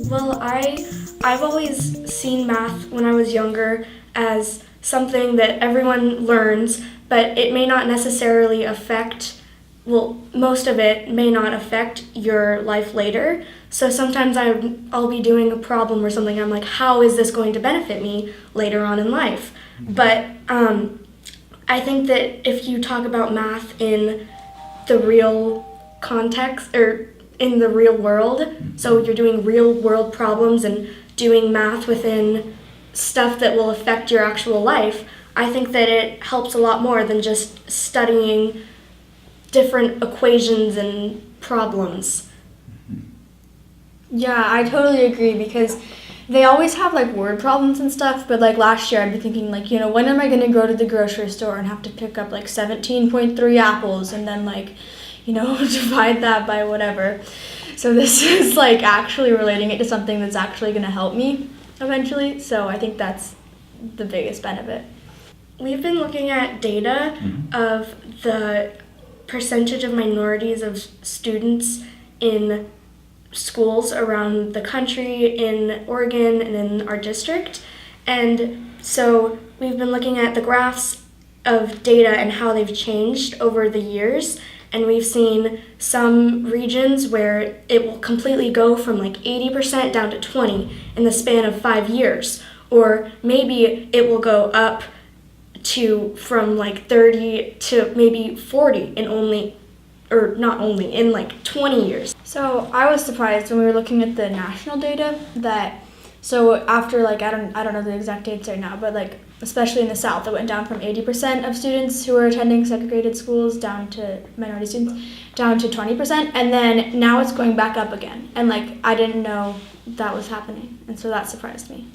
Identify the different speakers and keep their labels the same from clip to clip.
Speaker 1: Well, I've always seen math when I was younger as something that everyone learns, but it may not necessarily affect, well, most of it may not affect your life later. So sometimes I'll be doing a problem or something, I'm like, how is this going to benefit me later on in life? But I think that if you talk about math in the real context or in the real world, so you're doing real world problems and doing math within stuff that will affect your actual life, I think that it helps a lot more than just studying different equations and problems.
Speaker 2: Yeah, I totally agree because they always have like word problems and stuff, but like last year I'd be thinking like, when am I going to go to the grocery store and have to pick up like 17.3 apples and then like, divide that by whatever. So this is like actually relating it to something that's actually going to help me eventually. So I think that's the biggest benefit.
Speaker 1: We've been looking at data of the percentage of minorities of students in schools around the country, in Oregon and in our district. And so we've been looking at the graphs of data and how they've changed over the years. And we've seen some regions where it will completely go from like 80% down to 20 in the span of 5 years. Or maybe it will go up from like 30 to maybe 40 in like 20 years.
Speaker 2: So I was surprised when we were looking at the national data that, so after like, I don't know the exact dates right now, but like especially in the South, it went down from 80% of students who were attending segregated schools down to minority students, down to 20%, and then now it's going back up again. And like, I didn't know that was happening, and so that surprised me.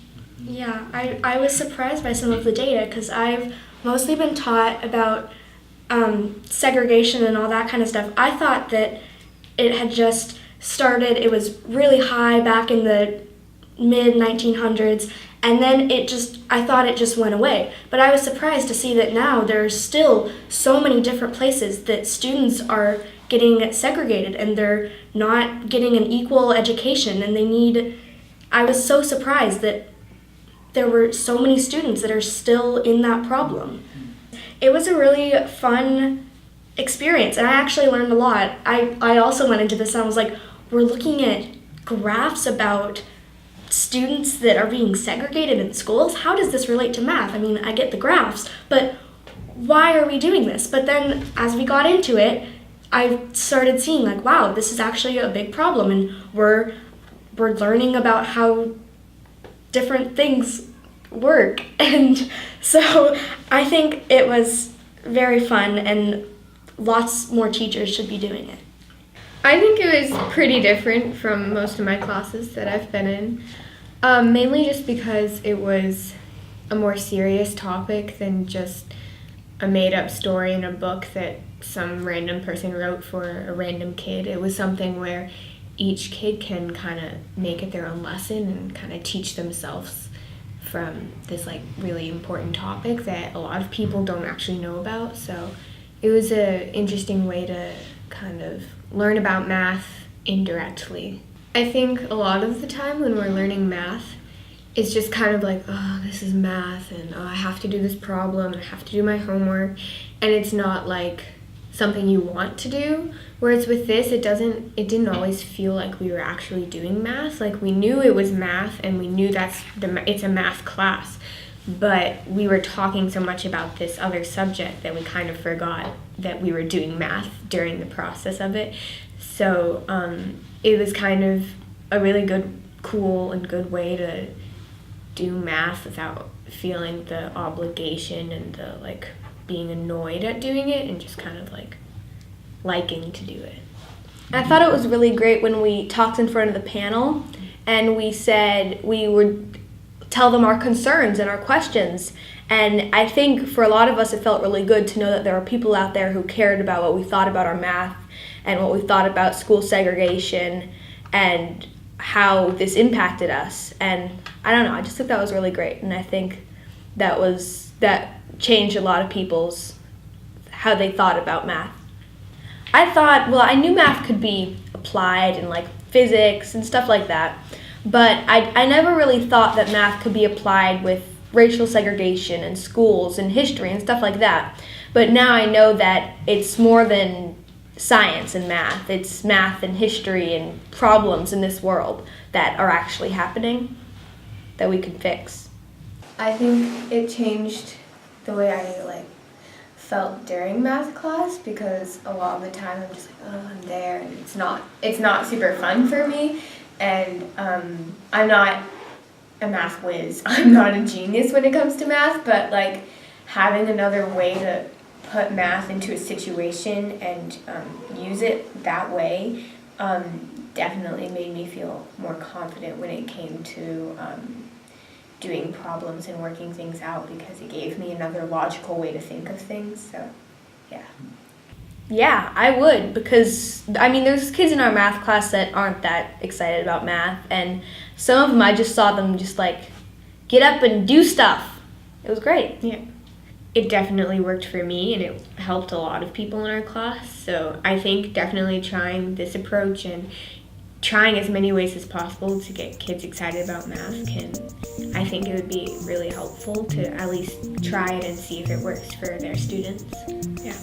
Speaker 1: Yeah, I was surprised by some of the data because I've mostly been taught about segregation and all that kind of stuff. I thought that it had just started, it was really high back in the mid-1900s, and then I thought it just went away. But I was surprised to see that now there's still so many different places that students are getting segregated and they're not getting an equal education, and I was so surprised that there were so many students that are still in that problem. It was a really fun experience, and I actually learned a lot. I also went into this and I was like, we're looking at graphs about students that are being segregated in schools. How does this relate to math? I mean, I get the graphs, but why are we doing this? But then as we got into it, I started seeing like, wow, this is actually a big problem, and we're learning about how different things work. And so I think it was very fun, and lots more teachers should be doing it.
Speaker 3: I think it was pretty different from most of my classes that I've been in, mainly just because it was a more serious topic than just a made-up story in a book that some random person wrote for a random kid. It was something where each kid can kind of make it their own lesson and kind of teach themselves from this like really important topic that a lot of people don't actually know about. So it was an interesting way to kind of learn about math indirectly. I think a lot of the time when we're learning math, it's just kind of like, oh, this is math, and oh, I have to do this problem, I have to do my homework, and it's not like something you want to do. Whereas with this, it didn't always feel like we were actually doing math. Like we knew it was math, and we knew it's a math class, but we were talking so much about this other subject that we kind of forgot that we were doing math during the process of it. So it was kind of a really cool and good way to do math without feeling the obligation and the like being annoyed at doing it, and just kind of like liking to do it.
Speaker 2: I thought it was really great when we talked in front of the panel and we said we would tell them our concerns and our questions. And I think for a lot of us it felt really good to know that there are people out there who cared about what we thought about our math and what we thought about school segregation and how this impacted us. And I don't know, I just think that was really great, and I think that changed a lot of people's how they thought about math. I knew math could be applied in like physics and stuff like that, but I never really thought that math could be applied with racial segregation in schools and history and stuff like that. But now I know that it's more than science and math. It's math and history and problems in this world that are actually happening that we can fix.
Speaker 3: I think it changed the way I felt during math class, because a lot of the time I'm just like, oh, I'm there, and it's not super fun for me, and I'm not a math whiz. I'm not a genius when it comes to math, but like having another way to put math into a situation and use it that way definitely made me feel more confident when it came to doing problems and working things out, because it gave me another logical way to think of things. So, yeah.
Speaker 2: Yeah, I would, because there's kids in our math class that aren't that excited about math, and some of them I just saw them just like get up and do stuff. It was great.
Speaker 3: Yeah. It definitely worked for me, and it helped a lot of people in our class. So I think definitely trying this approach and trying as many ways as possible to get kids excited about math I think it would be really helpful to at least try it and see if it works for their students. Yeah.